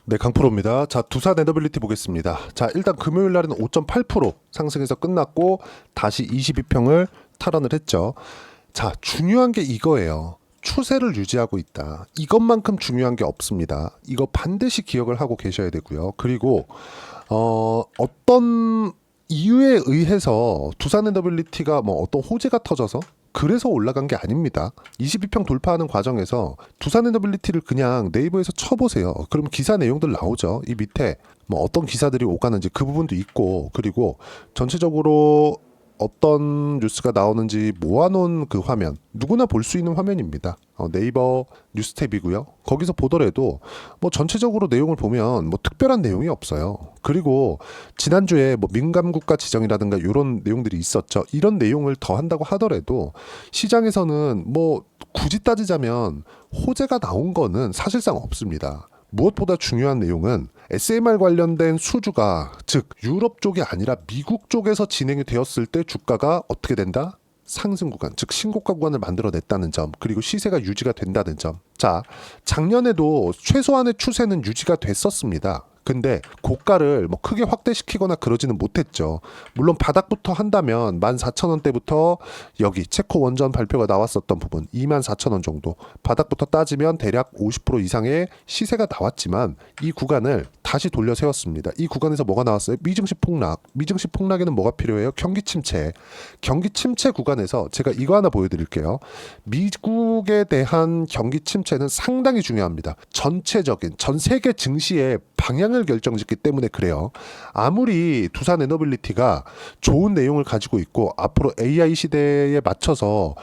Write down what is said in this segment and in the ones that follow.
네, 강프로입니다. 자, 두산 에너빌리티 보겠습니다. 자, 일단 금요일 날에는 5.8% 상승해서 끝났고 다시 22평을 탈환을 했죠. 자, 중요한 게 이거예요. 추세를 유지하고 있다. 이것만큼 중요한 게 없습니다. 이거 반드시 기억을 하고 계셔야 되고요. 그리고 어떤 이유에 의해서 두산 에너빌리티가 뭐 어떤 호재가 터져서 그래서 올라간 게 아닙니다. 22평 돌파하는 과정에서 두산 에너빌리티를 그냥 네이버에서 쳐보세요. 그럼 기사 내용들 나오죠. 이 밑에 뭐 어떤 기사들이 오가는지 그 부분도 있고, 그리고 전체적으로 어떤 뉴스가 나오는지 모아놓은 그 화면, 누구나 볼 수 있는 화면입니다. 네이버 뉴스 탭이고요. 거기서 보더라도 뭐 전체적으로 내용을 보면 뭐 특별한 내용이 없어요. 그리고 지난주에 뭐 민감국가 지정이라든가 이런 내용들이 있었죠. 이런 내용을 더 한다고 하더라도 시장에서는 뭐 굳이 따지자면 호재가 나온 거는 사실상 없습니다. 무엇보다 중요한 내용은 SMR 관련된 수주가, 즉 유럽 쪽이 아니라 미국 쪽에서 진행이 되었을 때 주가가 어떻게 된다? 상승 구간, 즉 신고가 구간을 만들어냈다는 점, 그리고 시세가 유지가 된다는 점. 자, 작년에도 최소한의 추세는 유지가 됐었습니다. 근데 고가를 뭐 크게 확대시키거나 그러지는 못했죠. 물론 바닥부터 한다면 14,000원대부터 여기 체코 원전 발표가 나왔었던 부분 24,000원 정도, 바닥부터 따지면 대략 50% 이상의 시세가 나왔지만 이 구간을 다시 돌려 세웠습니다. 이 구간에서 뭐가 나왔어요? 미증시 폭락. 미증시 폭락에는 뭐가 필요해요? 경기 침체. 경기 침체 구간에서 제가 이거 하나 보여드릴게요. 미국에 대한 경기 침체는 상당히 중요합니다. 전체적인 전 세계 증시의 방향을 결정짓기 때문에 그래요. 아무리 두산 에너빌리티가 좋은 내용을 가지고 있고 앞으로 AI 시대에 맞춰서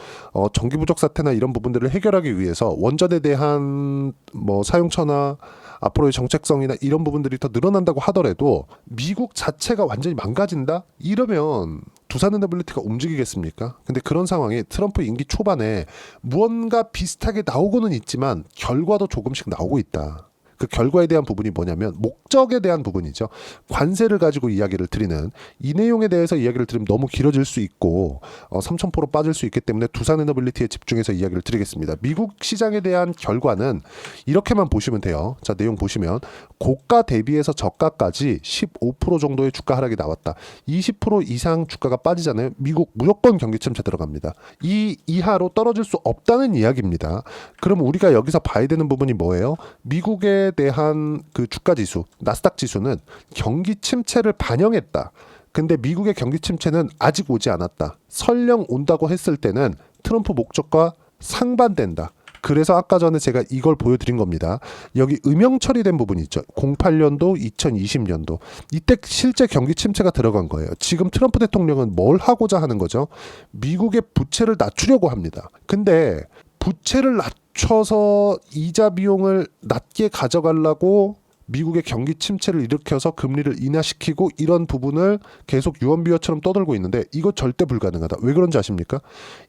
전기 부족 사태나 이런 부분들을 해결하기 위해서 원전에 대한 뭐 사용처나 앞으로의 정책성이나 이런 부분들이 더 늘어난다고 하더라도 미국 자체가 완전히 망가진다? 이러면 두산 에너빌리티가 움직이겠습니까? 근데 그런 상황이 트럼프 임기 초반에 무언가 비슷하게 나오고는 있지만 결과도 조금씩 나오고 있다. 그 결과에 대한 부분이 뭐냐면 목적에 대한 부분이죠. 관세를 가지고 이야기를 드리는 이 내용에 대해서 이야기를 드리면 너무 길어질 수 있고 3,000% 빠질 수 있기 때문에 두산 에너빌리티에 집중해서 이야기를 드리겠습니다. 미국 시장에 대한 결과는 이렇게만 보시면 돼요. 자, 내용 보시면 고가 대비해서 저가까지 15% 정도의 주가 하락이 나왔다. 20% 이상 주가가 빠지잖아요. 미국 무조건 경기 침체 들어갑니다. 이 이하로 떨어질 수 없다는 이야기입니다. 그럼 우리가 여기서 봐야 되는 부분이 뭐예요? 미국의 대한 그 주가 지수, 나스닥 지수는 경기 침체를 반영했다. 근데 미국의 경기 침체는 아직 오지 않았다. 설령 온다고 했을 때는 트럼프 목적과 상반된다. 그래서 아까 전에 제가 이걸 보여드린 겁니다. 여기 음영 처리된 부분이 있죠. 08년도, 2020년도. 이때 실제 경기 침체가 들어간 거예요. 지금 트럼프 대통령은 뭘 하고자 하는 거죠? 미국의 부채를 낮추려고 합니다. 근데 부채를 낮춰서 이자 비용을 낮게 가져가려고 미국의 경기 침체를 일으켜서 금리를 인하시키고 이런 부분을 계속 유언비어처럼 떠들고 있는데 이거 절대 불가능하다. 왜 그런지 아십니까?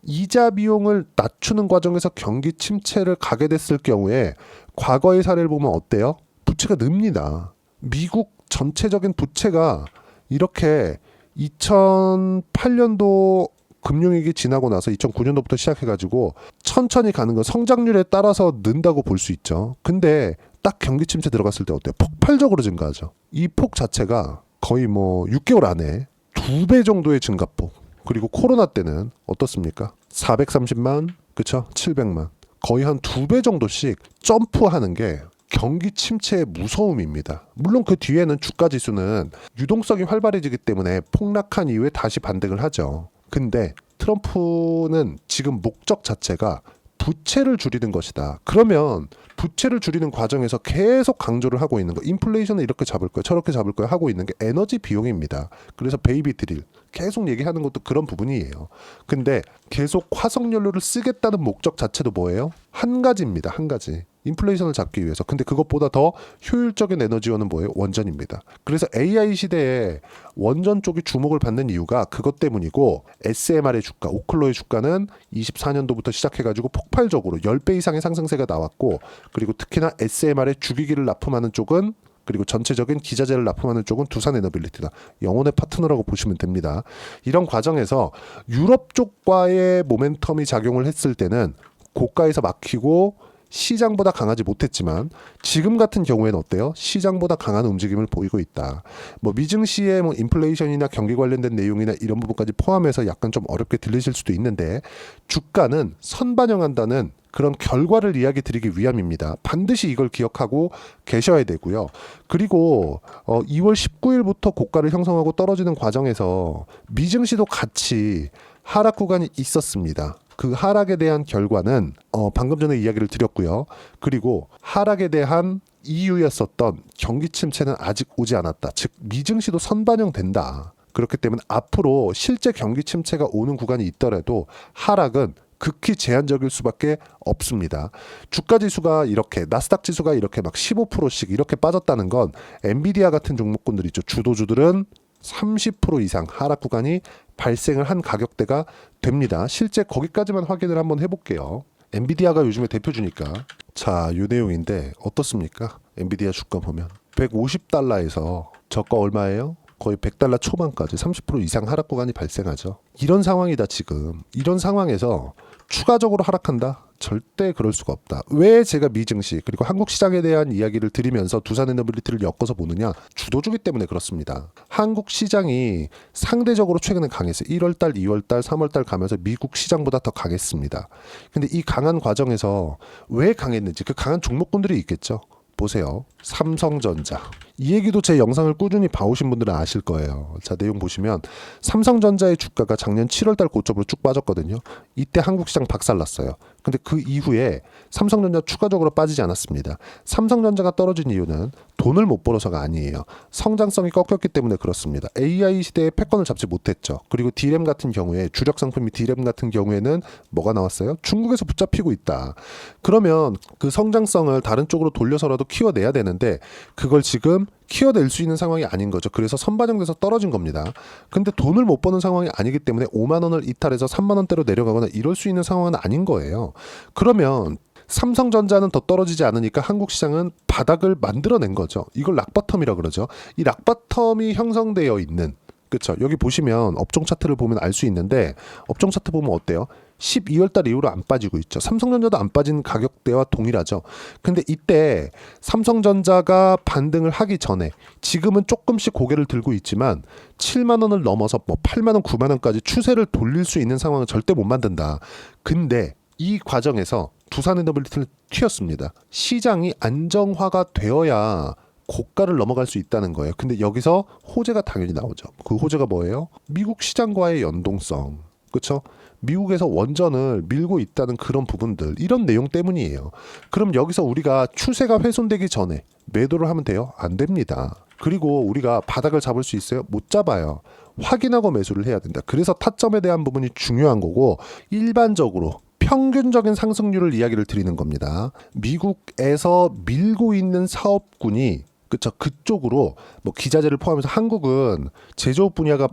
이자 비용을 낮추는 과정에서 경기 침체를 가게 됐을 경우에 과거의 사례를 보면 어때요? 부채가 늡니다. 미국 전체적인 부채가 이렇게 2008년도 금융위기 지나고 나서 2009년도부터 시작해가지고 천천히 가는 건 성장률에 따라서 는다고 볼 수 있죠. 근데 딱 경기 침체 들어갔을 때 어때요? 폭발적으로 증가하죠. 이 폭 자체가 거의 뭐 6개월 안에 2배 정도의 증가폭. 그리고 코로나 때는 어떻습니까? 430만, 그쵸? 700만. 거의 한 2배 정도씩 점프하는 게 경기 침체의 무서움입니다. 물론 그 뒤에는 주가 지수는 유동성이 활발해지기 때문에 폭락한 이후에 다시 반등을 하죠. 근데 트럼프는 지금 목적 자체가 부채를 줄이는 것이다. 그러면 부채를 줄이는 과정에서 계속 강조를 하고 있는 거, 인플레이션을 이렇게 잡을 거야, 저렇게 잡을 거야 하고 있는 게 에너지 비용입니다. 그래서 베이비 드릴 계속 얘기하는 것도 그런 부분이에요. 근데 계속 화석연료를 쓰겠다는 목적 자체도 뭐예요? 한 가지입니다. 한 가지. 인플레이션을 잡기 위해서. 근데 그것보다 더 효율적인 에너지원은 뭐예요? 원전입니다. 그래서 AI 시대에 원전 쪽이 주목을 받는 이유가 그것 때문이고, SMR의 주가, 오클로의 주가는 24년도부터 시작해가지고 폭발적으로 10배 이상의 상승세가 나왔고, 그리고 특히나 SMR의 주기기를 납품하는 쪽은, 그리고 전체적인 기자재를 납품하는 쪽은 두산 에너빌리티다. 영혼의 파트너라고 보시면 됩니다. 이런 과정에서 유럽 쪽과의 모멘텀이 작용을 했을 때는 고가에서 막히고 시장보다 강하지 못했지만 지금 같은 경우에는 어때요? 시장보다 강한 움직임을 보이고 있다. 뭐 미증시의 뭐 인플레이션이나 경기 관련된 내용이나 이런 부분까지 포함해서 약간 좀 어렵게 들리실 수도 있는데 주가는 선반영한다는 그런 결과를 이야기 드리기 위함입니다. 반드시 이걸 기억하고 계셔야 되고요. 그리고 2월 19일부터 고가를 형성하고 떨어지는 과정에서 미증시도 같이 하락 구간이 있었습니다. 그 하락에 대한 결과는 방금 전에 이야기를 드렸고요. 그리고 하락에 대한 이유였었던 경기 침체는 아직 오지 않았다. 즉 미증시도 선반영된다. 그렇기 때문에 앞으로 실제 경기 침체가 오는 구간이 있더라도 하락은 극히 제한적일 수밖에 없습니다. 주가 지수가 이렇게 나스닥 지수가 이렇게 막 15%씩 이렇게 빠졌다는 건 엔비디아 같은 종목군들 있죠. 주도주들은 30% 이상 하락 구간이 발생을 한 가격대가 됩니다. 실제 거기까지만 확인을 한번 해볼게요. 엔비디아가 요즘에 대표주니까. 자, 이 내용인데 어떻습니까? 엔비디아 주가 보면 150달러에서 저가 얼마예요? 거의 100달러 초반까지 30% 이상 하락 구간이 발생하죠. 이런 상황이다 지금. 이런 상황에서 추가적으로 하락한다? 절대 그럴 수가 없다. 왜 제가 미증시 그리고 한국 시장에 대한 이야기를 드리면서 두산에너빌리티를 엮어서 보느냐? 주도주기 때문에 그렇습니다. 한국 시장이 상대적으로 최근에 강했어요. 1월달, 2월달, 3월달 가면서 미국 시장보다 더 강했습니다. 근데 이 강한 과정에서 왜 강했는지 그 강한 종목군들이 있겠죠. 보세요. 삼성전자. 이 얘기도 제 영상을 꾸준히 봐오신 분들은 아실 거예요. 자, 내용 보시면 삼성전자의 주가가 작년 7월달 고점으로 쭉 빠졌거든요. 이때 한국 시장 박살났어요. 근데 그 이후에 삼성전자 추가적으로 빠지지 않았습니다. 삼성전자가 떨어진 이유는 돈을 못 벌어서가 아니에요. 성장성이 꺾였기 때문에 그렇습니다. AI 시대에 패권을 잡지 못했죠. 그리고 D램 같은 경우에 주력 상품이 D램 같은 경우에는 뭐가 나왔어요? 중국에서 붙잡히고 있다. 그러면 그 성장성을 다른 쪽으로 돌려서라도 키워내야 되는데 그걸 지금 키워낼 수 있는 상황이 아닌 거죠. 그래서 선반영돼서 떨어진 겁니다. 근데 돈을 못 버는 상황이 아니기 때문에 5만 원을 이탈해서 3만 원대로 내려가거나 이럴 수 있는 상황은 아닌 거예요. 그러면 삼성전자는 더 떨어지지 않으니까 한국 시장은 바닥을 만들어낸 거죠. 이걸 락바텀이라 그러죠. 이 락바텀이 형성되어 있는, 그렇죠. 여기 보시면 업종 차트를 보면 알 수 있는데 업종 차트 보면 어때요? 12월 달 이후로 안 빠지고 있죠. 삼성전자도 안 빠진 가격대와 동일하죠. 근데 이때 삼성전자가 반등을 하기 전에 지금은 조금씩 고개를 들고 있지만 7만 원을 넘어서 뭐 8만 원, 9만 원까지 추세를 돌릴 수 있는 상황은 절대 못 만든다. 근데 이 과정에서 두산에너빌리티를 튀었습니다. 시장이 안정화가 되어야 고가를 넘어갈 수 있다는 거예요. 근데 여기서 호재가 당연히 나오죠. 그 호재가 뭐예요? 미국 시장과의 연동성. 그렇죠? 미국에서 원전을 밀고 있다는 그런 부분들, 이런 내용 때문이에요. 그럼 여기서 우리가 추세가 훼손되기 전에 매도를 하면 돼요? 안 됩니다. 그리고 우리가 바닥을 잡을 수 있어요? 못 잡아요. 확인하고 매수를 해야 된다. 그래서 타점에 대한 부분이 중요한 거고, 일반적으로 평균적인 상승률을 이야기를 드리는 겁니다. 미국에서 밀고 있는 사업군이, 그쵸, 그쪽으로 뭐 기자재를 포함해서 한국은 제조업 분야가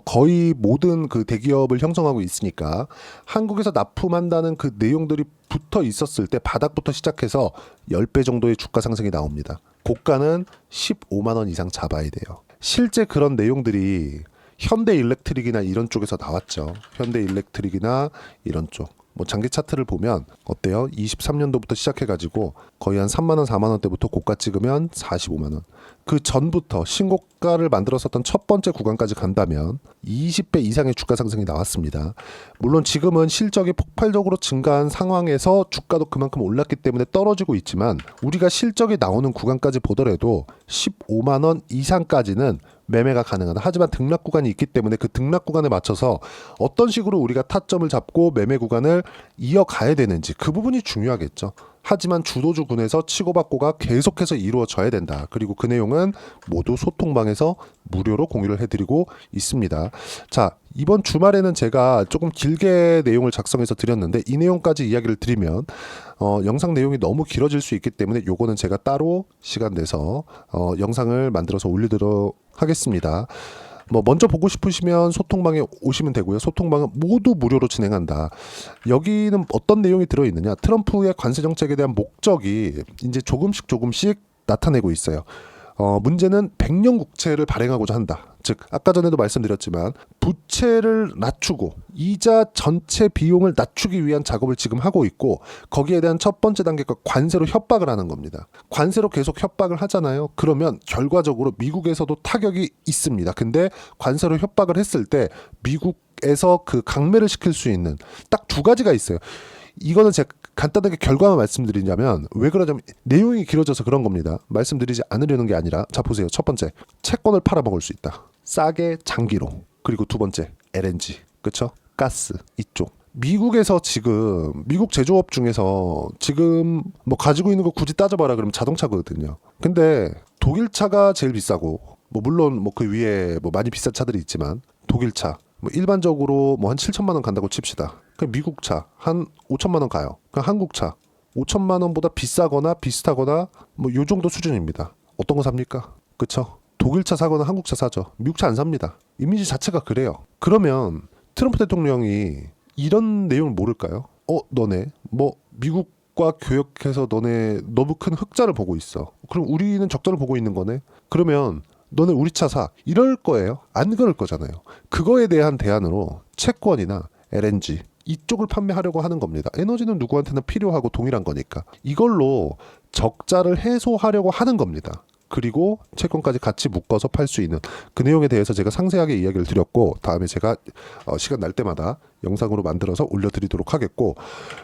거의 모든 그 대기업을 형성하고 있으니까 한국에서 납품한다는 그 내용들이 붙어 있었을 때 바닥부터 시작해서 10배 정도의 주가 상승이 나옵니다. 고가는 15만 원 이상 잡아야 돼요. 실제 그런 내용들이 현대일렉트릭이나 이런 쪽에서 나왔죠. 현대일렉트릭이나 이런 쪽. 뭐 장기 차트를 보면 어때요? 23년도부터 시작해가지고 거의 한 3만 원, 4만 원대부터 고가 찍으면 45만 원. 그 전부터 신고가를 만들었었던 첫 번째 구간까지 간다면 20배 이상의 주가 상승이 나왔습니다. 물론 지금은 실적이 폭발적으로 증가한 상황에서 주가도 그만큼 올랐기 때문에 떨어지고 있지만 우리가 실적이 나오는 구간까지 보더라도 15만 원 이상까지는 매매가 가능하다. 하지만 등락 구간이 있기 때문에 그 등락 구간에 맞춰서 어떤 식으로 우리가 타점을 잡고 매매 구간을 이어가야 되는지 그 부분이 중요하겠죠. 하지만 주도주군에서 치고받고가 계속해서 이루어져야 된다. 그리고 그 내용은 모두 소통방에서 무료로 공유를 해드리고 있습니다. 자, 이번 주말에는 제가 조금 길게 내용을 작성해서 드렸는데 이 내용까지 이야기를 드리면 영상 내용이 너무 길어질 수 있기 때문에 요거는 제가 따로 시간 내서 영상을 만들어서 올리도록 하겠습니다. 뭐 먼저 보고 싶으시면 소통방에 오시면 되고요. 소통방은 모두 무료로 진행한다. 여기는 어떤 내용이 들어있느냐? 트럼프의 관세 정책에 대한 목적이 이제 조금씩 나타내고 있어요. 문제는 100년 국채를 발행하고자 한다. 즉 아까 전에도 말씀드렸지만 부채를 낮추고 이자 전체 비용을 낮추기 위한 작업을 지금 하고 있고, 거기에 대한 첫 번째 단계가 관세로 협박을 하는 겁니다. 관세로 계속 협박을 하잖아요. 그러면 결과적으로 미국에서도 타격이 있습니다. 근데 관세로 협박을 했을 때 미국에서 그 강매를 시킬 수 있는 딱 두 가지가 있어요. 이거는 제가 간단하게 결과만 말씀드리자면, 왜 그러냐면 내용이 길어져서 그런 겁니다. 말씀드리지 않으려는 게 아니라, 자 보세요. 첫 번째, 채권을 팔아먹을 수 있다. 싸게 장기로. 그리고 두 번째, LNG. 그쵸? 가스. 이쪽. 미국에서 지금 미국 제조업 중에서 지금 뭐 가지고 있는 거 굳이 따져봐라 그러면 자동차거든요. 근데 독일차가 제일 비싸고, 뭐 물론 뭐 그 위에 뭐 많이 비싼 차들이 있지만, 독일차 뭐 일반적으로 뭐 한 7천만 원 간다고 칩시다. 그럼 미국 차 한 5천만 원 가요. 그럼 한국 차 5천만 원보다 비싸거나 비슷하거나 뭐 요 정도 수준입니다. 어떤 거 삽니까? 그쵸? 독일차 사거나 한국차 사죠. 미국차 안 삽니다. 이미지 자체가 그래요. 그러면 트럼프 대통령이 이런 내용을 모를까요? 너네 뭐 미국과 교역해서 너네 너무 큰 흑자를 보고 있어. 그럼 우리는 적자를 보고 있는 거네. 그러면 너네 우리 차 사. 이럴 거예요? 안 그럴 거잖아요. 그거에 대한 대안으로 채권이나 LNG 이쪽을 판매하려고 하는 겁니다. 에너지는 누구한테나 필요하고 동일한 거니까. 이걸로 적자를 해소하려고 하는 겁니다. 그리고 채권까지 같이 묶어서 팔 수 있는 그 내용에 대해서 제가 상세하게 이야기를 드렸고, 다음에 제가 시간 날 때마다 영상으로 만들어서 올려드리도록 하겠고,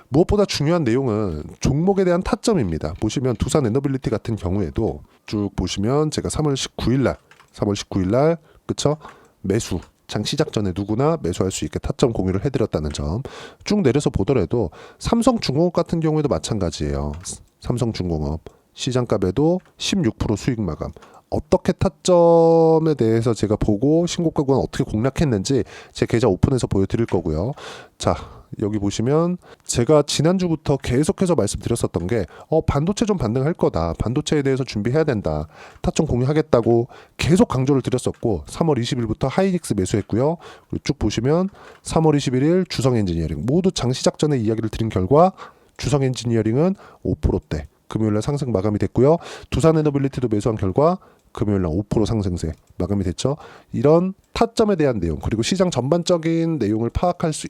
무엇보다 중요한 내용은 종목에 대한 타점입니다. 보시면 두산 에너빌리티 같은 경우에도 쭉 보시면 제가 3월 19일 날 그쵸? 매수 장 시작 전에 누구나 매수할 수 있게 타점 공유를 해드렸다는 점. 쭉 내려서 보더라도 삼성중공업 같은 경우에도 마찬가지예요. 삼성중공업 시장값에도 16% 수익 마감. 어떻게 타점에 대해서 제가 보고 신고가 구간 어떻게 공략했는지 제 계좌 오픈해서 보여드릴 거고요. 자, 여기 보시면 제가 지난주부터 계속해서 말씀드렸었던 게 반도체 좀 반등할 거다. 반도체에 대해서 준비해야 된다. 타점 공유하겠다고 계속 강조를 드렸었고, 3월 20일부터 하이닉스 매수했고요. 그리고 쭉 보시면 3월 21일 주성엔지니어링 모두 장 시작 전에 이야기를 드린 결과 주성엔지니어링은 5%대 금요일날 상승 마감이 됐고요. 두산에너빌리티도 매수한 결과 금요일날 5% 상승세 마감이 됐죠. 이런 타점에 대한 내용, 그리고 시장 전반적인 내용을 파악할 수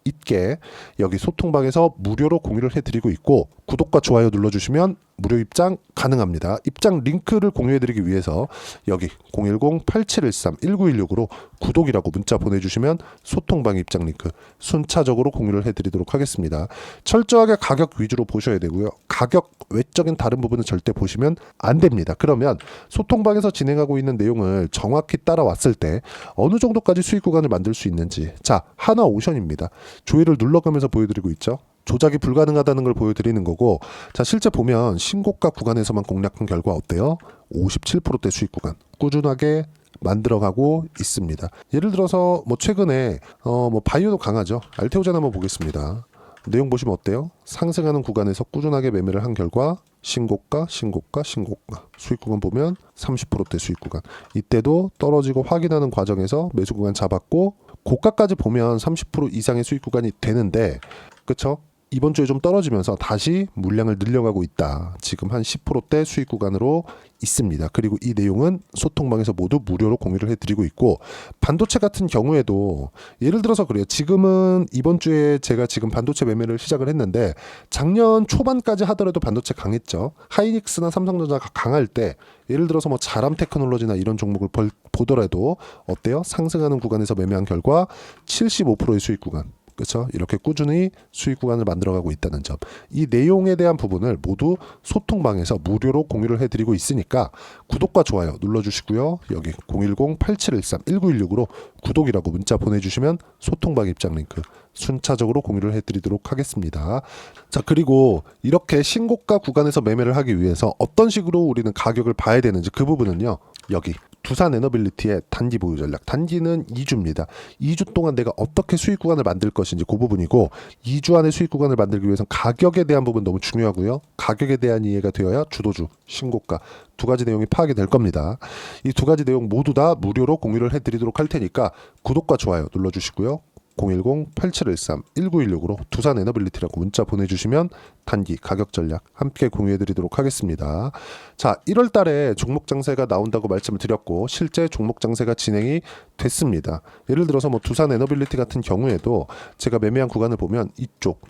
있게 여기 소통방에서 무료로 공유를 해드리고 있고, 구독과 좋아요 눌러주시면 무료 입장 가능합니다. 입장 링크를 공유해드리기 위해서 여기 010-8713-1916으로 구독이라고 문자 보내주시면 소통방 입장 링크 순차적으로 공유를 해드리도록 하겠습니다. 철저하게 가격 위주로 보셔야 되고요. 가격 외적인 다른 부분은 절대 보시면 안 됩니다. 그러면 소통방에서 진행하고 있는 내용을 정확히 따라왔을 때 어느 정도까지 수익 구간을 만들 수 있는지, 자, 하나오션입니다. 조회를 눌러가면서 보여드리고 있죠. 조작이 불가능하다는 걸 보여드리는 거고, 자, 실제 보면 신고가 구간에서만 공략한 결과 어때요? 57%대 수익 구간 꾸준하게 만들어가고 있습니다. 예를 들어서 뭐 최근에 뭐 바이오도 강하죠. 알테오젠 한번 보겠습니다. 내용 보시면 어때요? 상승하는 구간에서 꾸준하게 매매를 한 결과 신고가 수익 구간 보면 30%대 수익 구간, 이때도 떨어지고 확인하는 과정에서 매수 구간 잡았고, 고가까지 보면 30% 이상의 수익 구간이 되는데, 그쵸? 이번 주에 좀 떨어지면서 다시 물량을 늘려가고 있다. 지금 한 10%대 수익 구간으로 있습니다. 그리고 이 내용은 소통방에서 모두 무료로 공유를 해드리고 있고, 반도체 같은 경우에도 예를 들어서 그래요. 지금은 이번 주에 제가 지금 반도체 매매를 시작을 했는데, 작년 초반까지 하더라도 반도체 강했죠. 하이닉스나 삼성전자가 강할 때 예를 들어서 뭐 자람 테크놀로지나 이런 종목을 보더라도 어때요? 상승하는 구간에서 매매한 결과 75%의 수익 구간, 그렇죠? 이렇게 꾸준히 수익 구간을 만들어가고 있다는 점. 이 내용에 대한 부분을 모두 소통방에서 무료로 공유를 해드리고 있으니까 구독과 좋아요 눌러주시고요. 여기 010-8713-1916으로 구독이라고 문자 보내주시면 소통방 입장 링크 순차적으로 공유를 해드리도록 하겠습니다. 자, 그리고 이렇게 신고가 구간에서 매매를 하기 위해서 어떤 식으로 우리는 가격을 봐야 되는지, 그 부분은요, 여기 두산 에너빌리티의 단기 보유 전략. 단기는 2주입니다. 2주 동안 내가 어떻게 수익 구간을 만들 것인지 그 부분이고, 2주 안에 수익 구간을 만들기 위해서는 가격에 대한 부분 너무 중요하고요. 가격에 대한 이해가 되어야 주도주, 신고가 두 가지 내용이 파악이 될 겁니다. 이 두 가지 내용 모두 다 무료로 공유를 해드리도록 할 테니까 구독과 좋아요 눌러주시고요. 010-8713-1916으로 두산에너빌리티라고 문자 보내주시면 단기 가격 전략 함께 공유해드리도록 하겠습니다. 자, 1월 달에 종목 장세가 나온다고 말씀을 드렸고 실제 종목 장세가 진행이 됐습니다. 예를 들어서 뭐 두산에너빌리티 같은 경우에도 제가 매매한 구간을 보면 이쪽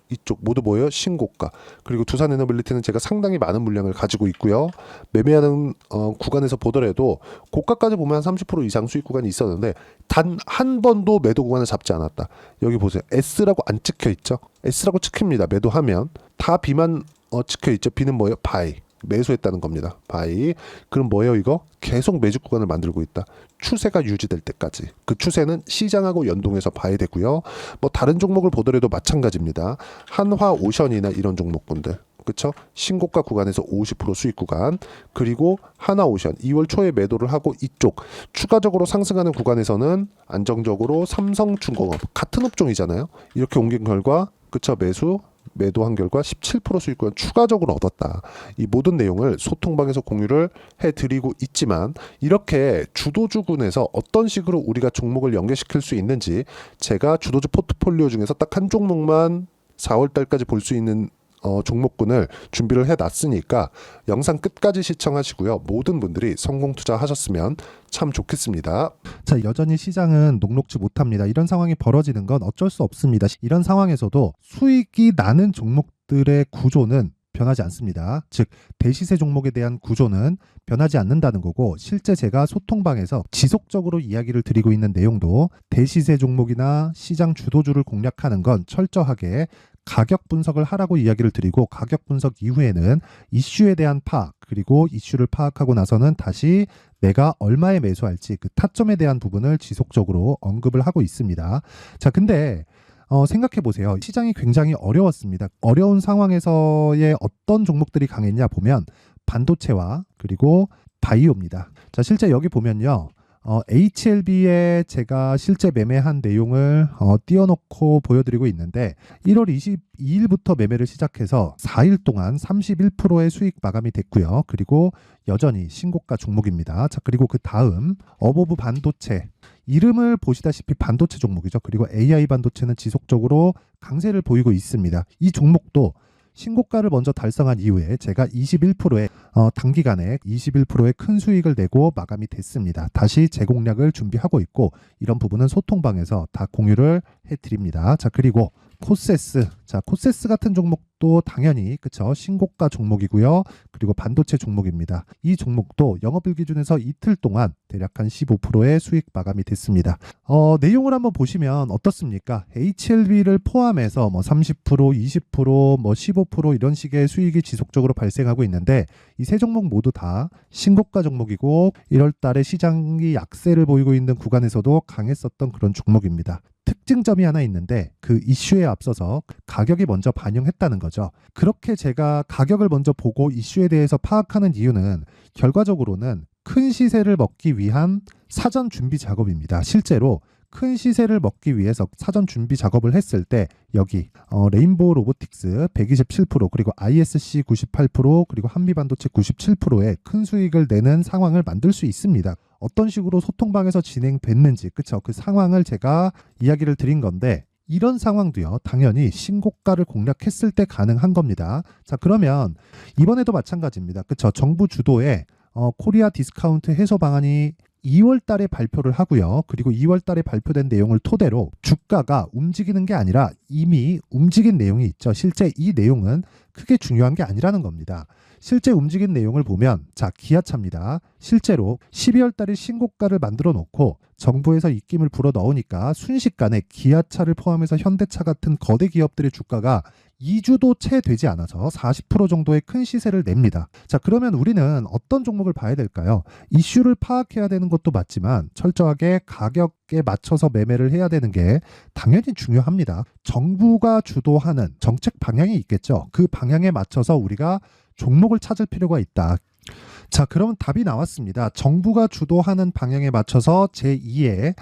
모두 뭐예요? 신고가. 그리고 두산에너빌리티는 제가 상당히 많은 물량을 가지고 있고요. 매매하는 구간에서 보더라도 고가까지 보면 한 30% 이상 수익 구간이 있었는데 단 한 번도 매도 구간을 잡지 않았다. 여기 보세요. S라고 안 찍혀 있죠? S라고 찍힙니다. 매도하면 다 B만 찍혀 있죠. B는 뭐예요? 바이. 매수했다는 겁니다. 바이. 그럼 뭐예요 이거? 계속 매집 구간을 만들고 있다. 추세가 유지될 때까지. 그 추세는 시장하고 연동해서 봐야 되고요. 뭐 다른 종목을 보더라도 마찬가지입니다. 한화오션이나 이런 종목군들. 그쵸? 신고가 구간에서 50% 수익 구간, 그리고 하나오션 2월 초에 매도를 하고 이쪽 추가적으로 상승하는 구간에서는 안정적으로 삼성중공업 같은 업종이잖아요. 이렇게 옮긴 결과 그쵸? 매도한 결과 17% 수익 구간 추가적으로 얻었다. 이 모든 내용을 소통방에서 공유를 해드리고 있지만 이렇게 주도주군에서 어떤 식으로 우리가 종목을 연계시킬 수 있는지 제가 주도주 포트폴리오 중에서 딱 한 종목만 4월 달까지 볼 수 있는 종목군을 준비를 해놨으니까 영상 끝까지 시청하시고요. 모든 분들이 성공 투자하셨으면 참 좋겠습니다. 자, 여전히 시장은 녹록지 못합니다. 이런 상황이 벌어지는 건 어쩔 수 없습니다. 이런 상황에서도 수익이 나는 종목들의 구조는 변하지 않습니다. 즉 대시세 종목에 대한 구조는 변하지 않는다는 거고, 실제 제가 소통방에서 지속적으로 이야기를 드리고 있는 내용도 대시세 종목이나 시장 주도주를 공략하는 건 철저하게 가격 분석을 하라고 이야기를 드리고, 가격 분석 이후에는 이슈에 대한 파악, 그리고 이슈를 파악하고 나서는 다시 내가 얼마에 매수할지 그 타점에 대한 부분을 지속적으로 언급을 하고 있습니다. 자, 근데 생각해 보세요. 시장이 굉장히 어려웠습니다. 어려운 상황에서의 어떤 종목들이 강했냐 보면 반도체와 그리고 바이오입니다. 자, 실제 여기 보면요. HLB에 제가 실제 매매한 내용을 띄워놓고 보여드리고 있는데 1월 22일부터 매매를 시작해서 4일 동안 31%의 수익 마감이 됐고요. 그리고 여전히 신고가 종목입니다. 자, 그리고 그 다음 어보브 반도체, 이름을 보시다시피 반도체 종목이죠. 그리고 AI 반도체는 지속적으로 강세를 보이고 있습니다. 이 종목도 신고가를 먼저 달성한 이후에 제가 21%의 단기간에 21%의 큰 수익을 내고 마감이 됐습니다. 다시 재공략을 준비하고 있고, 이런 부분은 소통방에서 다 공유를 해드립니다. 자, 그리고 코세스. 자, 코세스 같은 종목도 당연히 그쵸, 신고가 종목이고요. 그리고 반도체 종목입니다. 이 종목도 영업일 기준에서 이틀 동안 대략 한 15%의 수익 마감이 됐습니다. 내용을 한번 보시면 어떻습니까? HLB를 포함해서 뭐 30%, 20%, 뭐 15% 이런 식의 수익이 지속적으로 발생하고 있는데, 이 세 종목 모두 다 신고가 종목이고 1월 달에 시장이 약세를 보이고 있는 구간에서도 강했었던 그런 종목입니다. 특징점이 하나 있는데 그 이슈에 앞서서 가격이 먼저 반영했다는 거죠. 그렇게 제가 가격을 먼저 보고 이슈에 대해서 파악하는 이유는 결과적으로는 큰 시세를 먹기 위한 사전 준비 작업입니다. 실제로 큰 시세를 먹기 위해서 사전 준비 작업을 했을 때 여기 레인보우 로보틱스 127%, 그리고 ISC 98%, 그리고 한미반도체 97%의 큰 수익을 내는 상황을 만들 수 있습니다. 어떤 식으로 소통방에서 진행됐는지, 그쵸? 그 상황을 제가 이야기를 드린 건데, 이런 상황도요, 당연히 신고가를 공략했을 때 가능한 겁니다. 자, 그러면 이번에도 마찬가지입니다. 그쵸? 정부 주도의 코리아 디스카운트 해소 방안이 2월 달에 발표를 하고요. 그리고 2월 달에 발표된 내용을 토대로 주가가 움직이는 게 아니라 이미 움직인 내용이 있죠. 실제 이 내용은 크게 중요한 게 아니라는 겁니다. 실제 움직인 내용을 보면, 자, 기아차입니다. 실제로 12월 달에 신고가를 만들어 놓고 정부에서 입김을 불어 넣으니까 순식간에 기아차를 포함해서 현대차 같은 거대 기업들의 주가가 2주도 채 되지 않아서 40% 정도의 큰 시세를 냅니다. 자, 그러면 우리는 어떤 종목을 봐야 될까요? 이슈를 파악해야 되는 것도 맞지만 철저하게 가격에 맞춰서 매매를 해야 되는 게 당연히 중요합니다. 정부가 주도하는 정책 방향이 있겠죠. 그 방향에 맞춰서 우리가 종목을 찾을 필요가 있다. 자, 그러면 답이 나왔습니다. 정부가 주도하는 방향에 맞춰서 제2의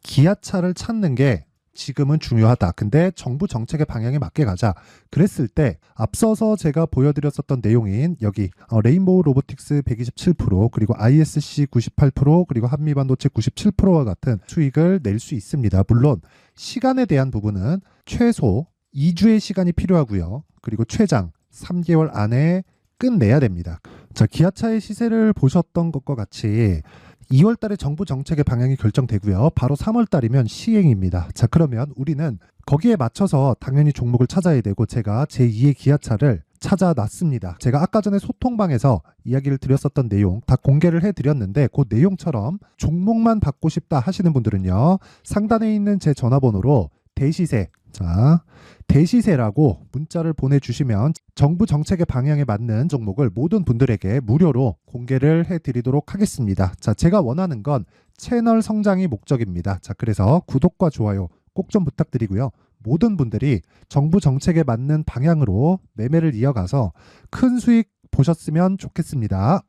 기아차를 찾는 게 지금은 중요하다. 근데 정부 정책의 방향에 맞게 가자. 그랬을 때 앞서서 제가 보여드렸었던 내용인 여기 레인보우 로보틱스 127% 그리고 ISC 98% 그리고 한미반도체 97%와 같은 수익을 낼 수 있습니다. 물론 시간에 대한 부분은 최소 2주의 시간이 필요하고요. 그리고 최장 3개월 안에 끝내야 됩니다. 자, 기아차의 시세를 보셨던 것과 같이 2월 달에 정부 정책의 방향이 결정되고요. 바로 3월 달이면 시행입니다. 자, 그러면 우리는 거기에 맞춰서 당연히 종목을 찾아야 되고 제가 제2의 기아차를 찾아놨습니다. 제가 아까 전에 소통방에서 이야기를 드렸었던 내용 다 공개를 해드렸는데 그 내용처럼 종목만 받고 싶다 하시는 분들은요. 상단에 있는 제 전화번호로 대시세, 자, 대시세라고 문자를 보내주시면 정부 정책의 방향에 맞는 종목을 모든 분들에게 무료로 공개를 해드리도록 하겠습니다. 자, 제가 원하는 건 채널 성장이 목적입니다. 자, 그래서 구독과 좋아요 꼭 좀 부탁드리고요. 모든 분들이 정부 정책에 맞는 방향으로 매매를 이어가서 큰 수익 보셨으면 좋겠습니다.